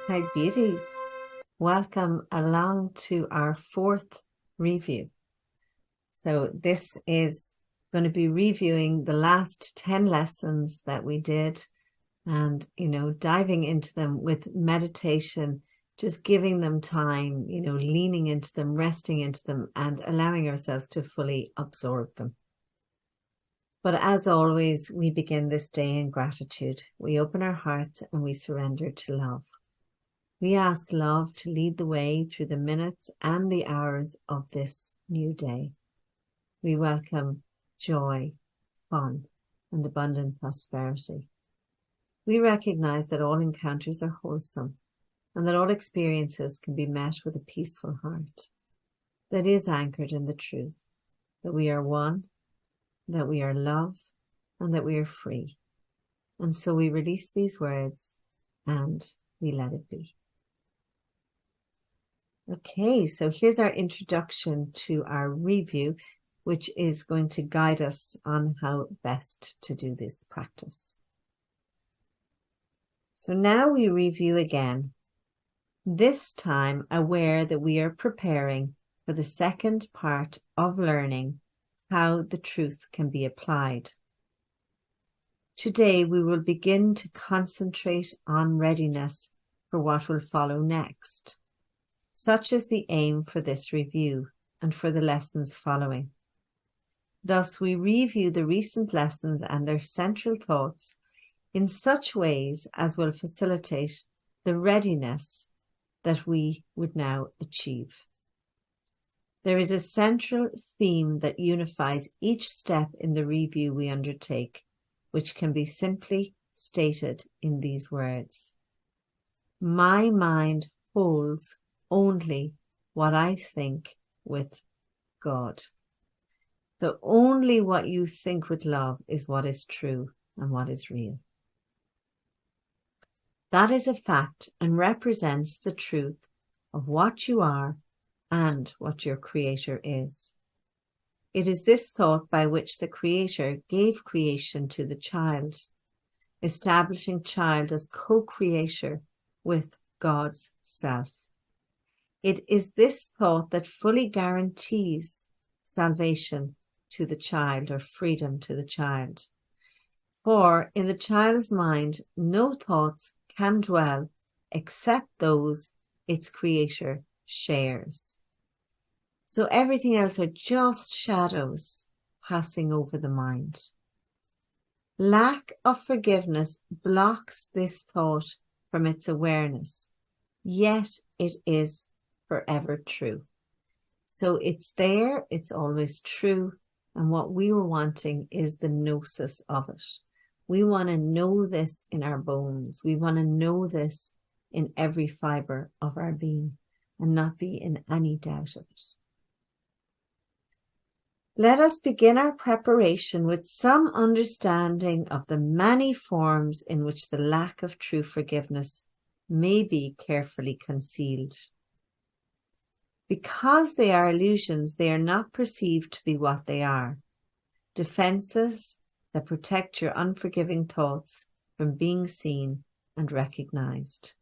Hi, beauties. Welcome along to our fourth review. So this is going to be reviewing the last 10 lessons that we did and, diving into them with meditation, just giving them time, leaning into them, resting into them, and allowing ourselves to fully absorb them. But as always, we begin this day in gratitude. We open our hearts and we surrender to love. We ask love to lead the way through the minutes and the hours of this new day. We welcome joy, fun, and abundant prosperity. We recognize that all encounters are wholesome and that all experiences can be met with a peaceful heart that is anchored in the truth that we are one, that we are love, and that we are free. And so we release these words and we let it be. Okay, so here's our introduction to our review, which is going to guide us on how best to do this practice. So now we review again, this time aware that we are preparing for the second part of learning how the truth can be applied. Today we will begin to concentrate on readiness for what will follow next. Such is the aim for this review and for the lessons following. Thus, we review the recent lessons and their central thoughts in such ways as will facilitate the readiness that we would now achieve. There is a central theme that unifies each step in the review we undertake, which can be simply stated in these words. My mind holds only what I think with God. So only what you think with love is what is true and what is real. That is a fact and represents the truth of what you are and what your Creator is. It is this thought by which the Creator gave creation to the child, establishing child as co-creator with God's self. It is this thought that fully guarantees salvation to the child or freedom to the child. For in the child's mind, no thoughts can dwell except those its creator shares. So everything else are just shadows passing over the mind. Lack of forgiveness blocks this thought from its awareness, yet it is forever true. So it's there, it's always true, and what we were wanting is the gnosis of it. We want to know this in our bones. We want to know this in every fiber of our being and not be in any doubt of it. Let us begin our preparation with some understanding of the many forms in which the lack of true forgiveness may be carefully concealed. Because they are illusions, they are not perceived to be what they are. Defenses that protect your unforgiving thoughts from being seen and recognized.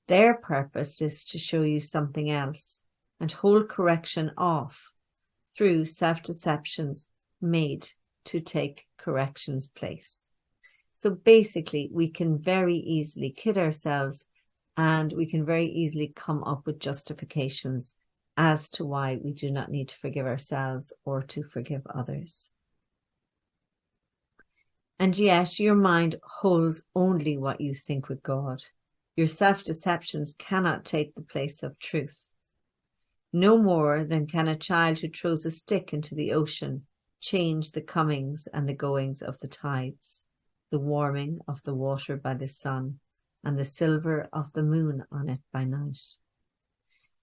Their purpose is to show you something else and hold correction off through self-deceptions made to take correction's place. So basically, we can very easily kid ourselves and we can very easily come up with justifications as to why we do not need to forgive ourselves or to forgive others. And yet, your mind holds only what you think with God. Your self-deceptions cannot take the place of truth. No more than can a child who throws a stick into the ocean change the comings and the goings of the tides, the warming of the water by the sun, and the silver of the moon on it by night.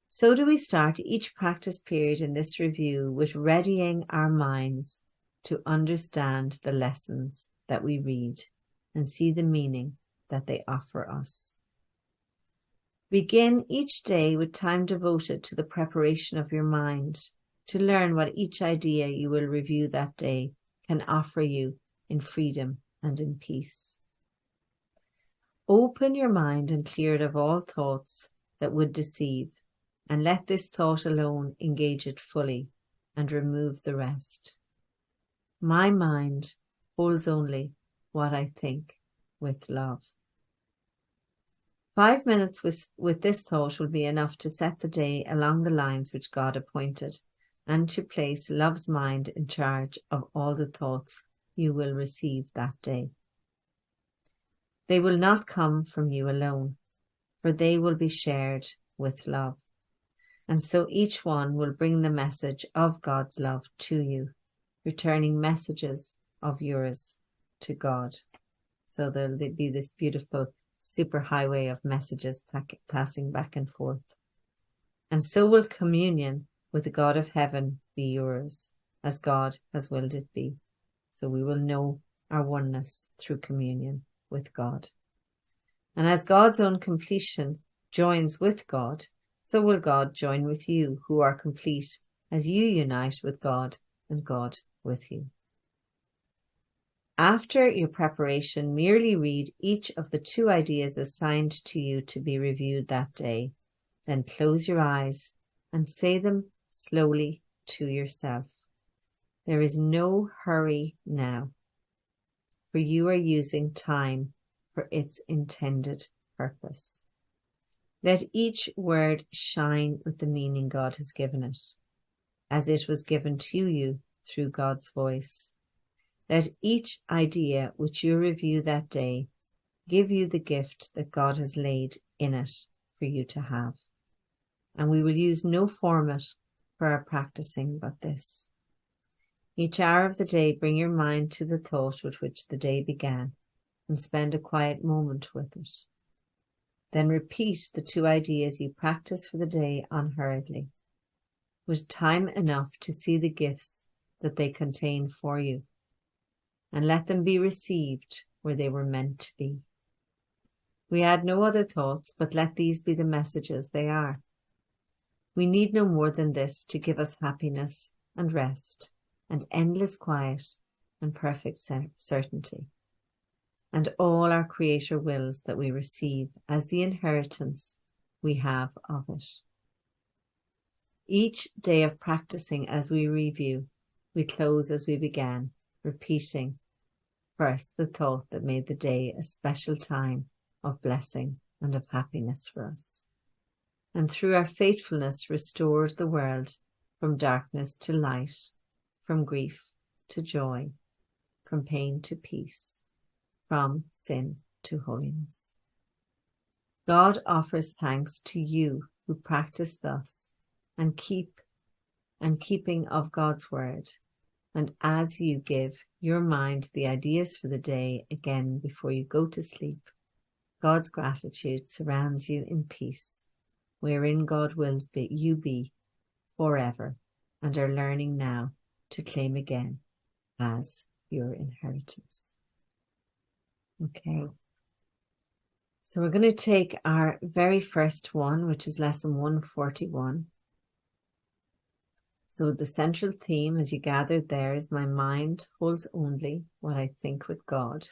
So do we start each practice period in this review with readying our minds to understand the lessons that we read and see the meaning that they offer us. Begin each day with time devoted to the preparation of your mind to learn what each idea you will review that day can offer you in freedom and in peace. Open your mind and clear it of all thoughts that would deceive, and let this thought alone engage it fully and remove the rest. My mind holds only what I think with love. 5 minutes with this thought will be enough to set the day along the lines which God appointed, and to place love's mind in charge of all the thoughts you will receive that day. They will not come from you alone, for they will be shared with love. And so each one will bring the message of God's love to you, returning messages of yours to God. So there'll be this beautiful superhighway of messages passing back and forth. And so will communion with the God of heaven be yours, as God has willed it be. So we will know our oneness through communion with God. And as God's own completion joins with God, so will God join with you, who are complete, as you unite with God and God with you. After your preparation, merely read each of the 2 ideas assigned to you to be reviewed that day. Then close your eyes and say them slowly to yourself. There is no hurry now, for you are using time for its intended purpose. Let each word shine with the meaning God has given it, as it was given to you through God's voice. Let each idea which you review that day give you the gift that God has laid in it for you to have. And we will use no format for our practicing but this. Each hour of the day, bring your mind to the thought with which the day began, and spend a quiet moment with it. Then repeat the 2 ideas you practice for the day unhurriedly, with time enough to see the gifts that they contain for you, and let them be received where they were meant to be. We add no other thoughts, but let these be the messages they are. We need no more than this to give us happiness and rest and endless quiet and perfect certainty. And all our Creator wills that we receive as the inheritance we have of it. Each day of practicing as we review, we close as we began, repeating first the thought that made the day a special time of blessing and of happiness for us. And through our faithfulness restored the world from darkness to light, from grief to joy, from pain to peace, from sin to holiness. God offers thanks to you who practice thus and keeping of God's word. And as you give your mind the ideas for the day again before you go to sleep, God's gratitude surrounds you in peace, wherein God wills you be forever, and are learning now to claim again as your inheritance. Okay. So we're going to take our very first one, which is lesson 141. So the central theme, as you gathered there, is my mind holds only what I think with God.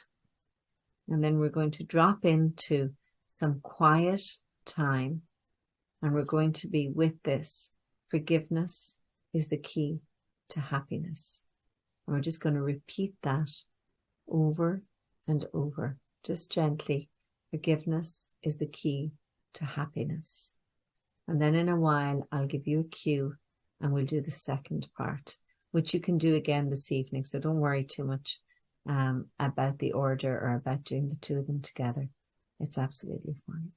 And then we're going to drop into some quiet time, and we're going to be with this. Forgiveness is the key to happiness. And we're just going to repeat that over and over, just gently. Forgiveness is the key to happiness. And then in a while, I'll give you a cue and we'll do the second part, which you can do again this evening. So don't worry too much about the order or about doing the 2 of them together. It's absolutely fine.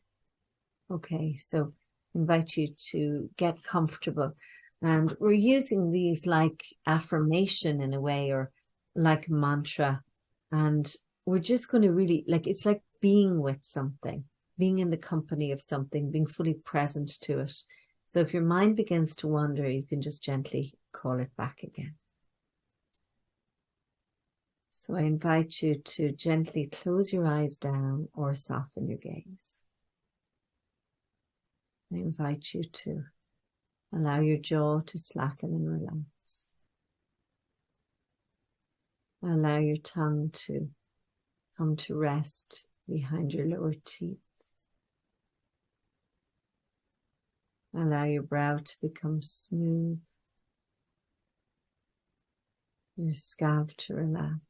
Okay, so I invite you to get comfortable. And we're using these like affirmation in a way, or like mantra. And we're just going to really, it's like being with something, being in the company of something, being fully present to it. So if your mind begins to wander, you can just gently call it back again. So I invite you to gently close your eyes down or soften your gaze. I invite you to allow your jaw to slacken and relax. Allow your tongue to come to rest behind your lower teeth. Allow your brow to become smooth, your scalp to relax,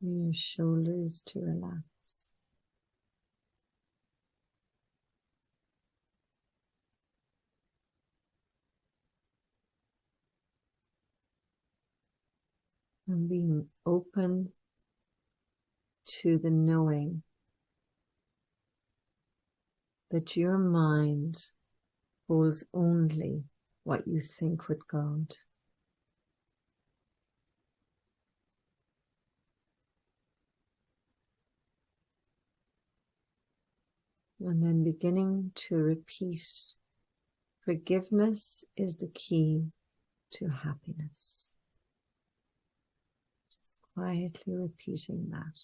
your shoulders to relax. And being open to the knowing that your mind holds only what you think with God. And then beginning to repeat, forgiveness is the key to happiness. Just quietly repeating that.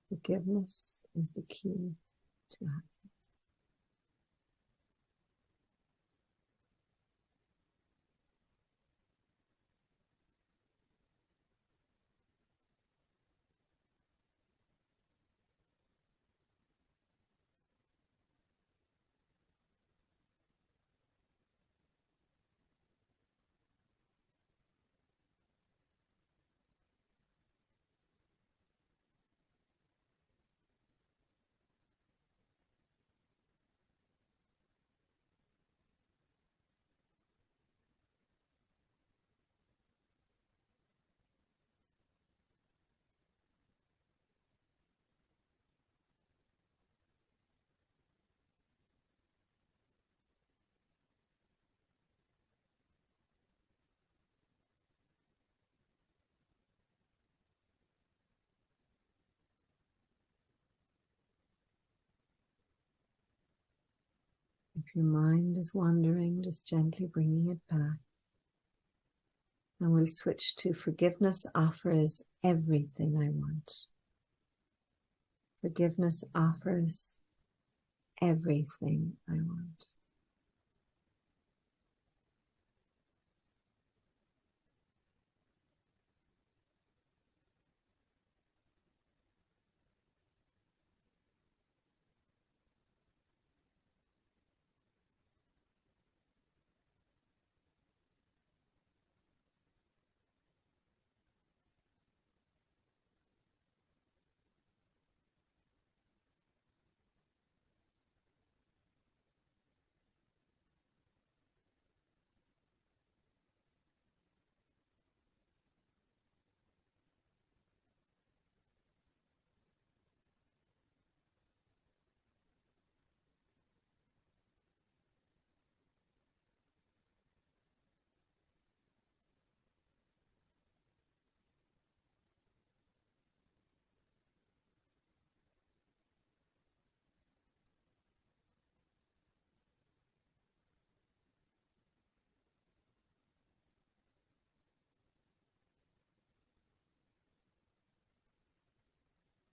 Forgiveness is the key to happiness. If your mind is wandering, just gently bringing it back. And we'll switch to forgiveness offers everything I want. Forgiveness offers everything I want.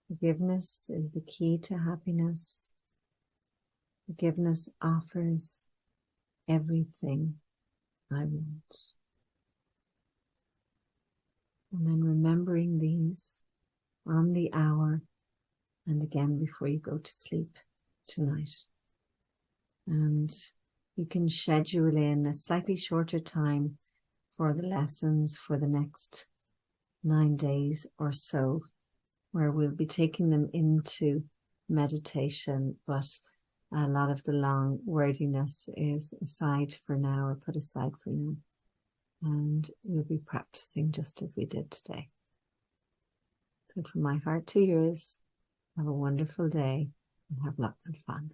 Forgiveness is the key to happiness. Forgiveness offers everything I want. And then remembering these on the hour and again before you go to sleep tonight. And you can schedule in a slightly shorter time for the lessons for the next 9 days or so, where we'll be taking them into meditation, but a lot of the long wordiness is aside for now, or put aside for now. And we'll be practicing just as we did today. So from my heart to yours, have a wonderful day and have lots of fun.